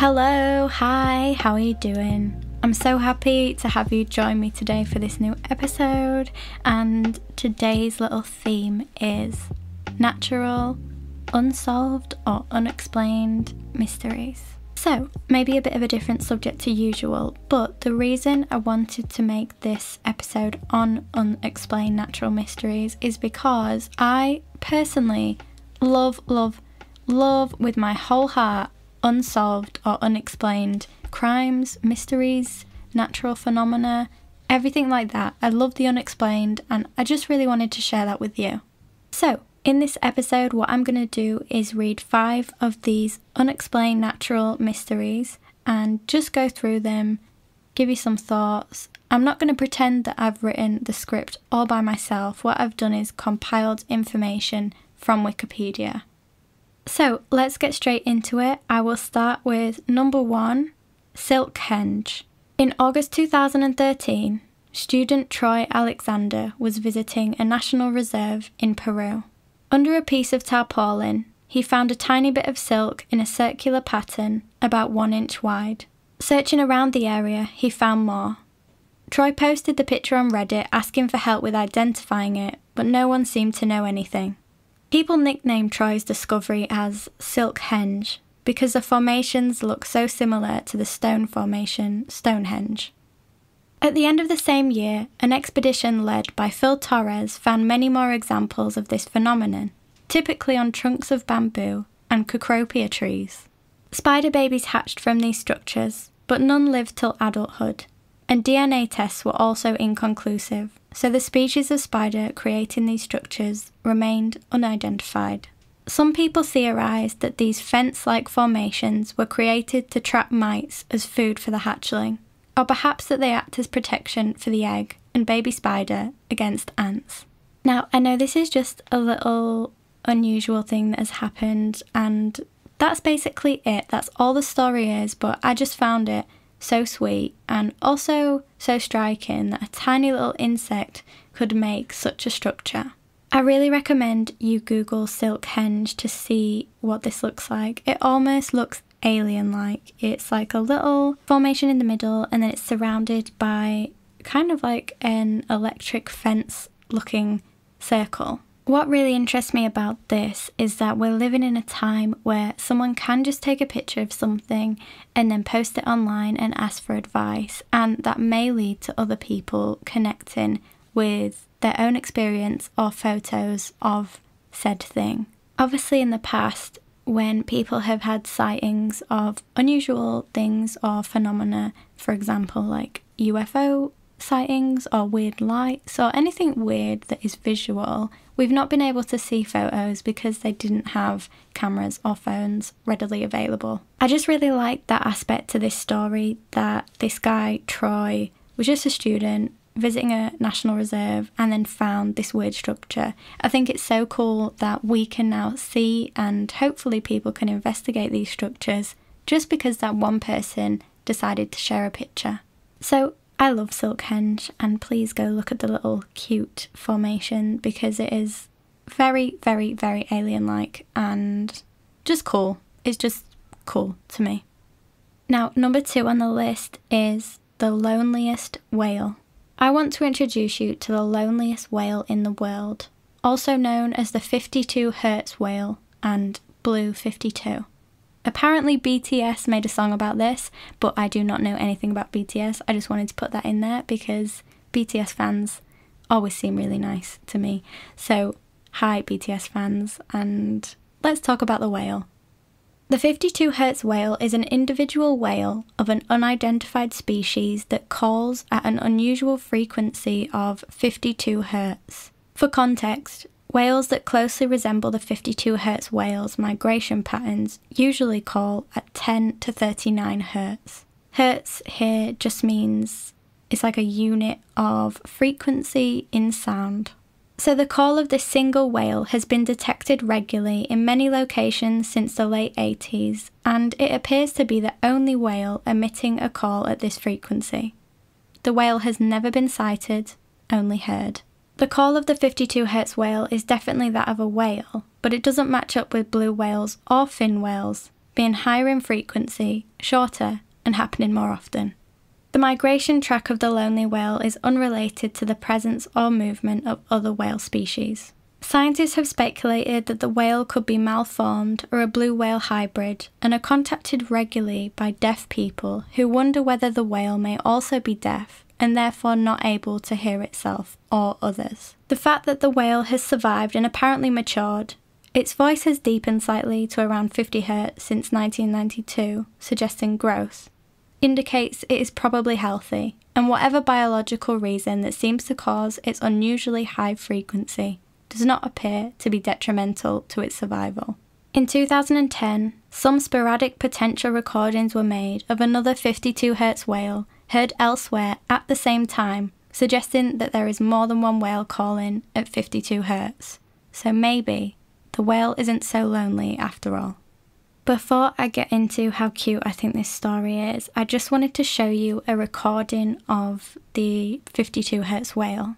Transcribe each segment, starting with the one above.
Hello, hi, how are you doing? I'm so happy to have you join me today for this new episode, and today's little theme is natural, unsolved or unexplained mysteries. So, maybe a bit of a different subject to usual, but the reason I wanted to make this episode on unexplained natural mysteries is because I personally love with my whole heart unsolved or unexplained crimes, mysteries, natural phenomena, everything like that. I love the unexplained and I just really wanted to share that with you. So, in this episode, what I'm going to do is read 5 of these unexplained natural mysteries and just go through them, give you some thoughts. I'm not going to pretend that I've written the script all by myself. What I've done is compiled information from Wikipedia. So let's get straight into it. I will start with number 1, Silkhenge. In August 2013, student Troy Alexander was visiting a national reserve in Peru. Under a piece of tarpaulin, he found a tiny bit of silk in a circular pattern about 1 inch wide. Searching around the area, he found more. Troy posted the picture on Reddit asking for help with identifying it, but no one seemed to know anything. People nicknamed Troy's discovery as Silkhenge because the formations look so similar to the stone formation Stonehenge. At the end of the same year, an expedition led by Phil Torres found many more examples of this phenomenon, typically on trunks of bamboo and cecropia trees. Spider babies hatched from these structures, but none lived till adulthood, and DNA tests were also inconclusive, so the species of spider creating these structures remained unidentified. Some people theorized that these fence-like formations were created to trap mites as food for the hatchling, or perhaps that they act as protection for the egg and baby spider against ants. Now, I know this is just a little unusual thing that has happened, and that's basically it. That's all the story is, but I just found it so sweet and also so striking that a tiny little insect could make such a structure. I really recommend you Google Silkhenge to see what this looks like. It almost looks alien-like. It's like a little formation in the middle and then it's surrounded by kind of like an electric fence looking circle. What really interests me about this is that we're living in a time where someone can just take a picture of something and then post it online and ask for advice, and that may lead to other people connecting with their own experience or photos of said thing. Obviously in the past, when people have had sightings of unusual things or phenomena, for example like UFO sightings or weird lights or anything weird that is visual, we've not been able to see photos because they didn't have cameras or phones readily available. I just really like that aspect to this story, that this guy Troy was just a student visiting a national reserve and then found this weird structure. I think it's so cool that we can now see, and hopefully people can investigate these structures just because that one person decided to share a picture. So I love Silkhenge, and please go look at the little cute formation because it is very, very, very alien-like and just cool. It's just cool to me. Now, number 2 on the list is the loneliest whale. I want to introduce you to the loneliest whale in the world, also known as the 52 Hertz whale and Blue 52. Apparently BTS made a song about this, but I do not know anything about BTS. I just wanted to put that in there because BTS fans always seem really nice to me. So, hi BTS fans, and let's talk about the whale. The 52 Hertz whale is an individual whale of an unidentified species that calls at an unusual frequency of 52 Hertz. For context, whales that closely resemble the 52 Hertz whale's migration patterns usually call at 10 to 39 Hertz. Hertz here just means it's like a unit of frequency in sound. So the call of this single whale has been detected regularly in many locations since the late 80s, and it appears to be the only whale emitting a call at this frequency. The whale has never been sighted, only heard. The call of the 52 Hertz whale is definitely that of a whale, but it doesn't match up with blue whales or fin whales, being higher in frequency, shorter, and happening more often. The migration track of the lonely whale is unrelated to the presence or movement of other whale species. Scientists have speculated that the whale could be malformed or a blue whale hybrid, and are contacted regularly by deaf people who wonder whether the whale may also be deaf and therefore not able to hear itself or others. The fact that the whale has survived and apparently matured, its voice has deepened slightly to around 50 Hz since 1992, suggesting growth, indicates it is probably healthy, and whatever biological reason that seems to cause its unusually high frequency does not appear to be detrimental to its survival. In 2010, some sporadic potential recordings were made of another 52 Hz whale heard elsewhere at the same time, suggesting that there is more than one whale calling at 52 Hz. So maybe the whale isn't so lonely after all. Before I get into how cute I think this story is, I just wanted to show you a recording of the 52 Hz whale.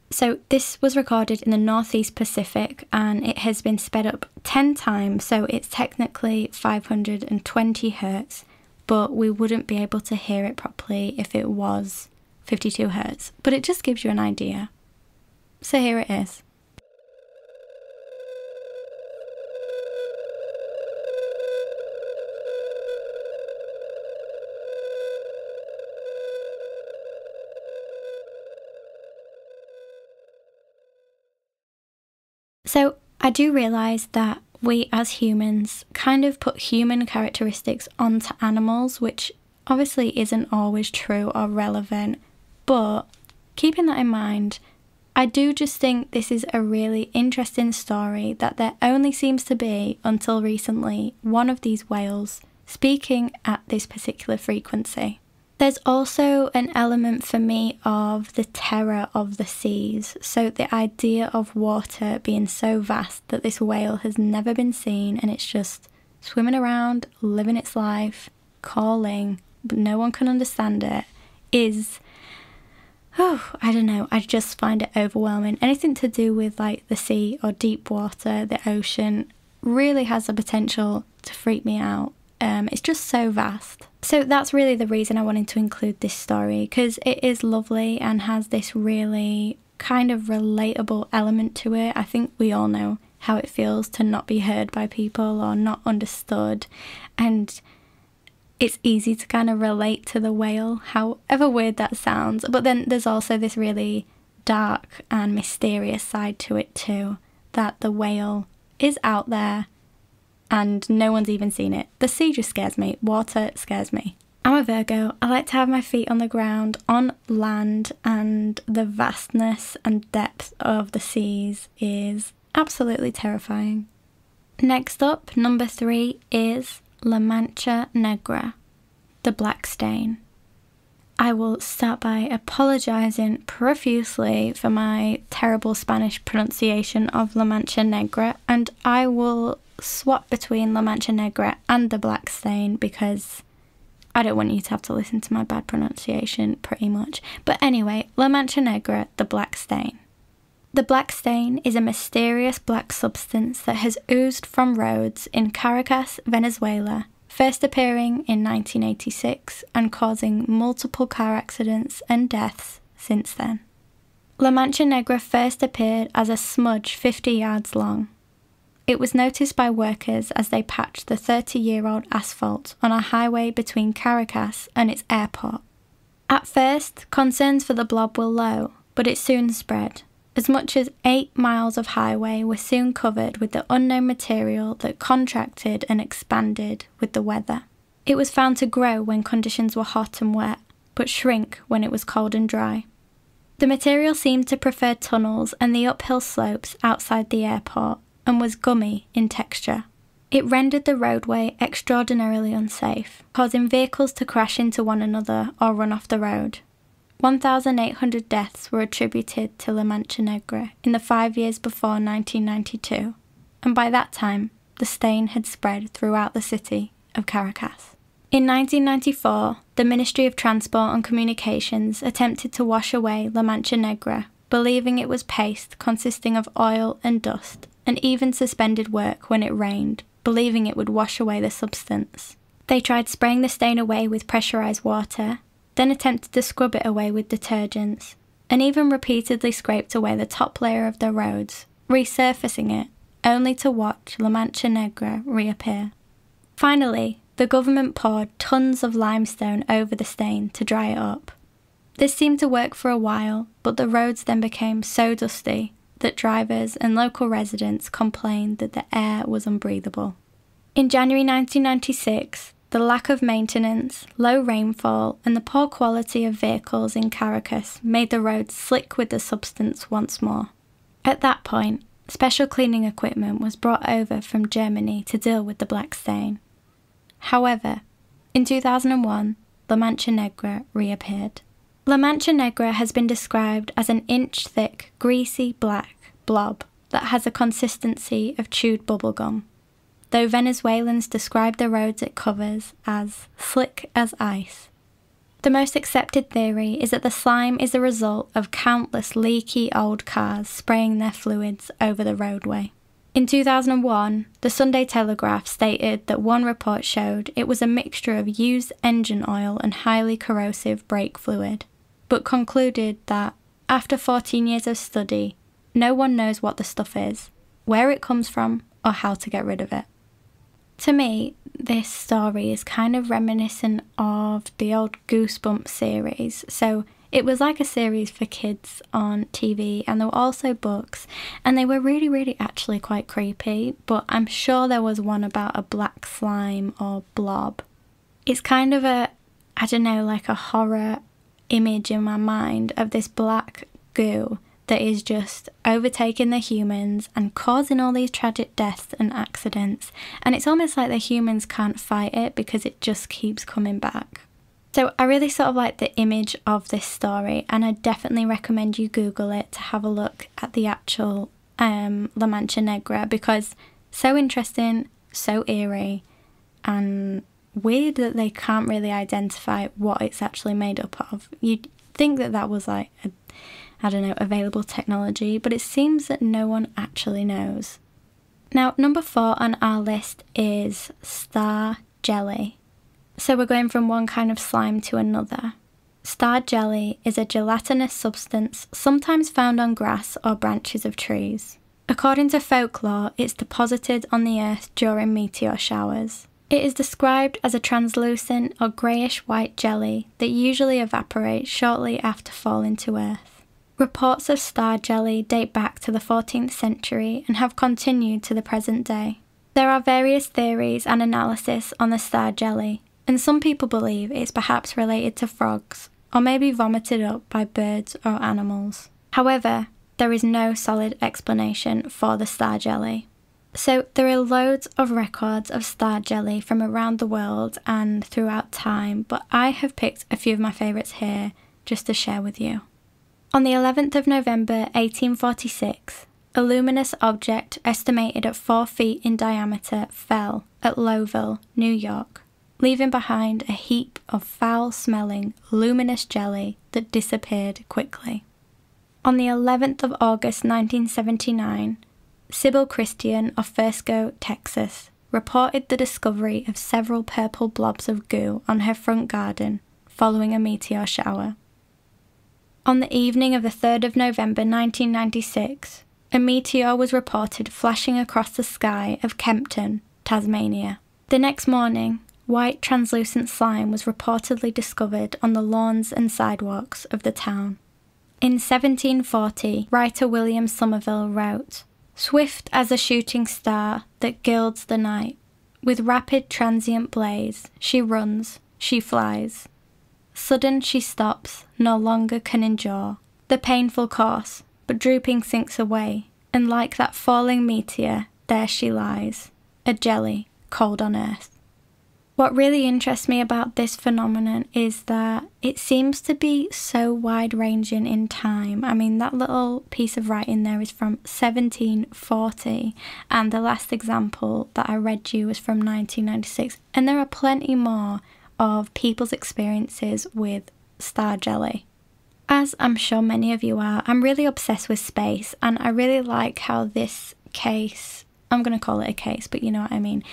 So this was recorded in the Northeast Pacific, and it has been sped up 10 times, so it's technically 520 Hz, but we wouldn't be able to hear it properly if it was 52 Hz. But it just gives you an idea. So here it is. So I do realise that we as humans kind of put human characteristics onto animals, which obviously isn't always true or relevant, but keeping that in mind, I do just think this is a really interesting story that there only seems to be, until recently, one of these whales speaking at this particular frequency. There's also an element for me of the terror of the seas, so the idea of water being so vast that this whale has never been seen and it's just swimming around, living its life, calling, but no one can understand it, is, I don't know, I just find it overwhelming. Anything to do with like the sea or deep water, the ocean, really has the potential to freak me out. It's just so vast. So that's really the reason I wanted to include this story, because it is lovely and has this really kind of relatable element to it. I think we all know how it feels to not be heard by people or not understood, and it's easy to kind of relate to the whale, however weird that sounds. But then there's also this really dark and mysterious side to it too, that the whale is out there and no one's even seen it. The sea just scares me. Water scares me. I'm a Virgo. I like to have my feet on the ground, on land, and the vastness and depth of the seas is absolutely terrifying. Next up, number 3 is La Mancha Negra, the black stain. I will start by apologising profusely for my terrible Spanish pronunciation of La Mancha Negra, and I will swap between La Mancha Negra and the black stain because I don't want you to have to listen to my bad pronunciation pretty much. But anyway, La Mancha Negra, the black stain. The black stain is a mysterious black substance that has oozed from roads in Caracas, Venezuela, first appearing in 1986 and causing multiple car accidents and deaths since then. La Mancha Negra first appeared as a smudge 50 yards long. It was noticed by workers as they patched the 30-year-old asphalt on a highway between Caracas and its airport. At first, concerns for the blob were low, but it soon spread. As much as 8 miles of highway were soon covered with the unknown material that contracted and expanded with the weather. It was found to grow when conditions were hot and wet, but shrink when it was cold and dry. The material seemed to prefer tunnels and the uphill slopes outside the airport, and was gummy in texture. It rendered the roadway extraordinarily unsafe, causing vehicles to crash into one another or run off the road. 1,800 deaths were attributed to La Mancha Negra in the 5 years before 1992, and by that time, the stain had spread throughout the city of Caracas. In 1994, the Ministry of Transport and Communications attempted to wash away La Mancha Negra, believing it was paste consisting of oil and dust, and even suspended work when it rained, believing it would wash away the substance. They tried spraying the stain away with pressurized water, then attempted to scrub it away with detergents, and even repeatedly scraped away the top layer of their roads, resurfacing it, only to watch La Mancha Negra reappear. Finally, the government poured tons of limestone over the stain to dry it up. This seemed to work for a while, but the roads then became so dusty that drivers and local residents complained that the air was unbreathable. In January 1996, the lack of maintenance, low rainfall, and the poor quality of vehicles in Caracas made the roads slick with the substance once more. At that point, special cleaning equipment was brought over from Germany to deal with the black stain. However, in 2001, La Mancha Negra reappeared. La Mancha Negra has been described as an inch-thick, greasy black blob that has a consistency of chewed bubblegum, though Venezuelans describe the roads it covers as slick as ice. The most accepted theory is that the slime is a result of countless leaky old cars spraying their fluids over the roadway. In 2001, the Sunday Telegraph stated that one report showed it was a mixture of used engine oil and highly corrosive brake fluid, but concluded that, after 14 years of study, no one knows what the stuff is, where it comes from, or how to get rid of it. To me, this story is kind of reminiscent of the old Goosebumps series. So it was like a series for kids on TV, and there were also books, and they were really, really actually quite creepy, but I'm sure there was one about a black slime or blob. It's kind of a, I don't know, like a horror image in my mind of this black goo that is just overtaking the humans and causing all these tragic deaths and accidents, and it's almost like the humans can't fight it because it just keeps coming back. So I really sort of like the image of this story, and I definitely recommend you Google it to have a look at the actual La Mancha Negra, because so interesting, so eerie, and weird that they can't really identify what it's actually made up of. You'd think that that was like a, I don't know, available technology, but it seems that no one actually knows. Now, number 4 on our list is star jelly. So we're going from one kind of slime to another. Star jelly is a gelatinous substance sometimes found on grass or branches of trees. According to folklore, it's deposited on the earth during meteor showers. It is described as a translucent or greyish-white jelly that usually evaporates shortly after falling to earth. Reports of star jelly date back to the 14th century and have continued to the present day. There are various theories and analysis on the star jelly, and some people believe it's perhaps related to frogs, or maybe vomited up by birds or animals. However, there is no solid explanation for the star jelly. So there are loads of records of star jelly from around the world and throughout time, but I have picked a few of my favourites here just to share with you. On the 11th of November 1846, a luminous object estimated at 4 feet in diameter fell at Lowville, New York, leaving behind a heap of foul-smelling, luminous jelly that disappeared quickly. On the 11th of August 1979, Sybil Christian of Frisco, Texas, reported the discovery of several purple blobs of goo on her front garden following a meteor shower. On the evening of the 3rd of November 1996, a meteor was reported flashing across the sky of Kempton, Tasmania. The next morning, white translucent slime was reportedly discovered on the lawns and sidewalks of the town. In 1740, writer William Somerville wrote, "Swift as a shooting star that gilds the night, with rapid transient blaze, she runs, she flies. Sudden she stops, no longer can endure the painful course, but drooping sinks away, and like that falling meteor, there she lies, a jelly, cold on earth." What really interests me about this phenomenon is that it seems to be so wide-ranging in time. I mean, that little piece of writing there is from 1740, and the last example that I read you was from 1996, and there are plenty more of people's experiences with star jelly. As I'm sure many of you are, I'm really obsessed with space, and I really like how this case I'm going to call it a case, but you know what I mean.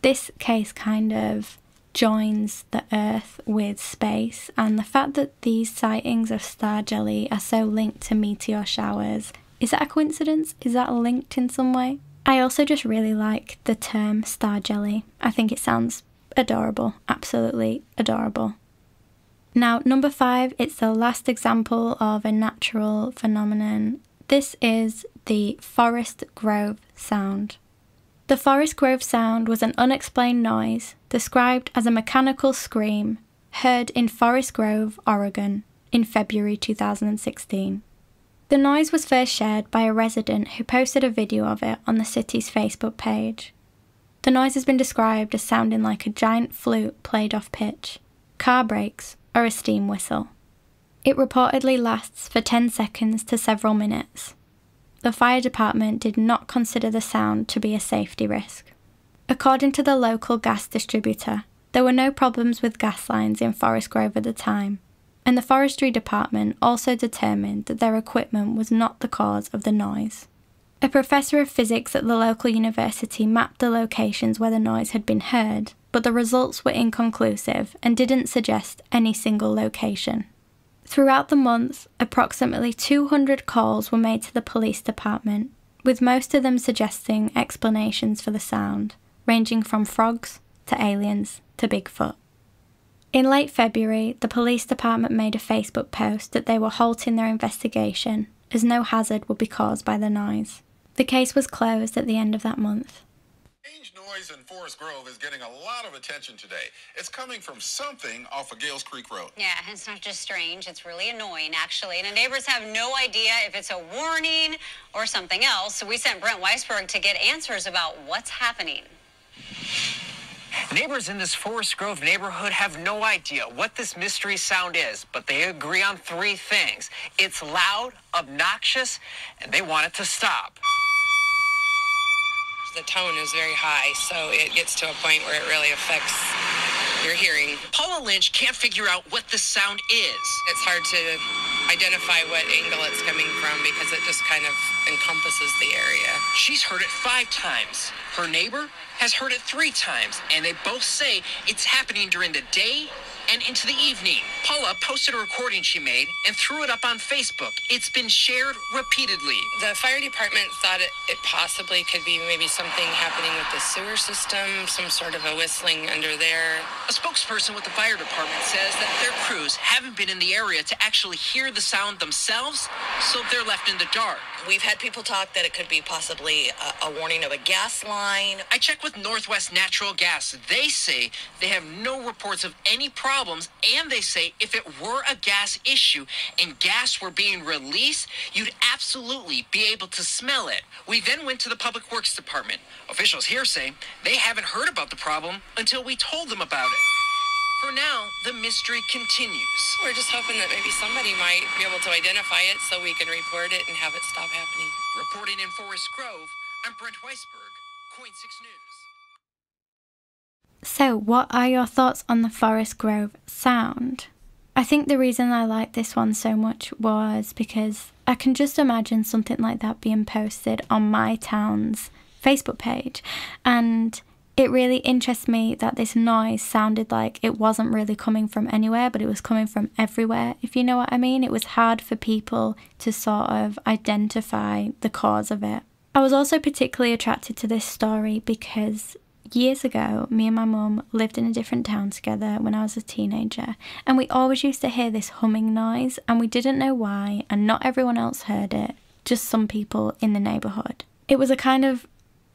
This case kind of joins the Earth with space, and the fact that these sightings of star jelly are so linked to meteor showers, is that a coincidence? Is that linked in some way? I also just really like the term star jelly. I think it sounds adorable, absolutely adorable. Now, number 5, it's the last example of a natural phenomenon. This is the forest grove sound. The forest grove sound was an unexplained noise described as a mechanical scream heard in Forest Grove, Oregon, in February 2016. The noise was first shared by a resident who posted a video of it on the city's Facebook page. The noise has been described as sounding like a giant flute played off pitch, car brakes, or a steam whistle. It reportedly lasts for 10 seconds to several minutes. The fire department did not consider the sound to be a safety risk. According to the local gas distributor, there were no problems with gas lines in Forest Grove at the time, and the forestry department also determined that their equipment was not the cause of the noise. A professor of physics at the local university mapped the locations where the noise had been heard, but the results were inconclusive and didn't suggest any single location. Throughout the month, approximately 200 calls were made to the police department, with most of them suggesting explanations for the sound, ranging from frogs to aliens to Bigfoot. In late February, the police department made a Facebook post that they were halting their investigation, as no hazard would be caused by the noise. The case was closed at the end of that month. Strange noise in Forest Grove is getting a lot of attention today. It's coming from something off of Gales Creek Road. Yeah, it's not just strange, it's really annoying, actually. And the neighbors have no idea if it's a warning or something else. So we sent Brent Weisberg to get answers about what's happening. Neighbors in this Forest Grove neighborhood have no idea what this mystery sound is, but they agree on 3 things. It's loud, obnoxious, and they want it to stop. The tone is very high, so it gets to a point where it really affects your hearing. Paula Lynch can't figure out what this sound is. It's hard to identify what angle it's coming from because it just kind of encompasses the area. She's heard it 5 times. Her neighbor has heard it 3 times, and they both say it's happening during the day and into the evening. Paula posted a recording she made and threw it up on Facebook. It's been shared repeatedly. The fire department thought it possibly could be maybe something happening with the sewer system, some sort of a whistling under there. A spokesperson with the fire department says that their crews haven't been in the area to actually hear the sound themselves, so they're left in the dark. We've had people talk that it could be possibly a warning of a gas line. I checked with Northwest Natural Gas. They say they have no reports of any problems, and they say if it were a gas issue and gas were being released, you'd absolutely be able to smell it. We then went to the Public Works Department. Officials here say they haven't heard about the problem until we told them about it. For now, the mystery continues. We're just hoping that maybe somebody might be able to identify it so we can report it and have it stop happening. Reporting in Forest Grove, I'm Brent Weisberg, Coin 6 News. So, what are your thoughts on the Forest Grove sound? I think the reason I like this one so much was because I can just imagine something like that being posted on my town's Facebook page, and it really interests me that this noise sounded like it wasn't really coming from anywhere, but it was coming from everywhere, if you know what I mean. It was hard for people to sort of identify the cause of it. I was also particularly attracted to this story because years ago, me and my mum lived in a different town together when I was a teenager, and we always used to hear this humming noise, and we didn't know why, and not everyone else heard it, just some people in the neighbourhood. It was a kind of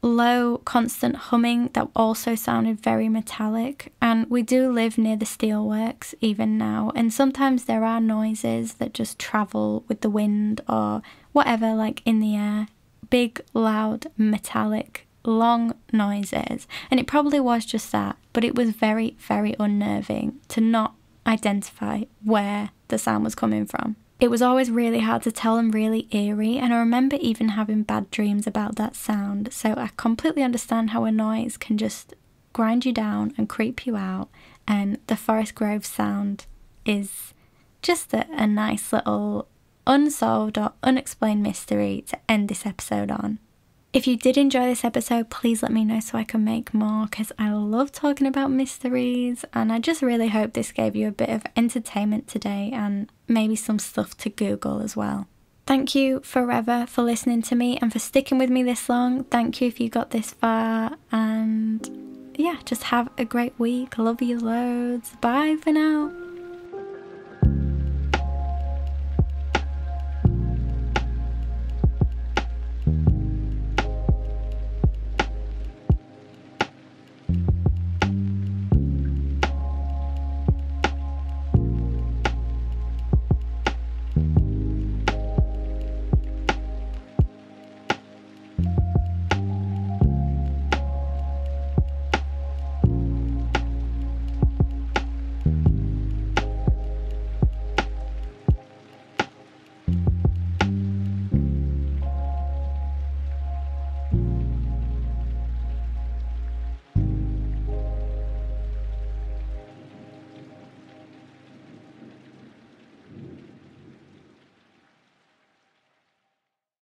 low, constant humming that also sounded very metallic, and we do live near the steelworks even now, and sometimes there are noises that just travel with the wind or whatever, like in the air. Big, loud, metallic, long noises, and it probably was just that, but it was very, very unnerving to not identify where the sound was coming from. It was always really hard to tell and really eerie, and I remember even having bad dreams about that sound, so I completely understand how a noise can just grind you down and creep you out, and the Forest Grove sound is just a nice little unsolved or unexplained mystery to end this episode on. If you did enjoy this episode, please let me know so I can make more, because I love talking about mysteries, and I just really hope this gave you a bit of entertainment today and maybe some stuff to Google as well. Thank you forever for listening to me and for sticking with me this long. Thank you if you got this far, and yeah, just have a great week. Love you loads. Bye for now.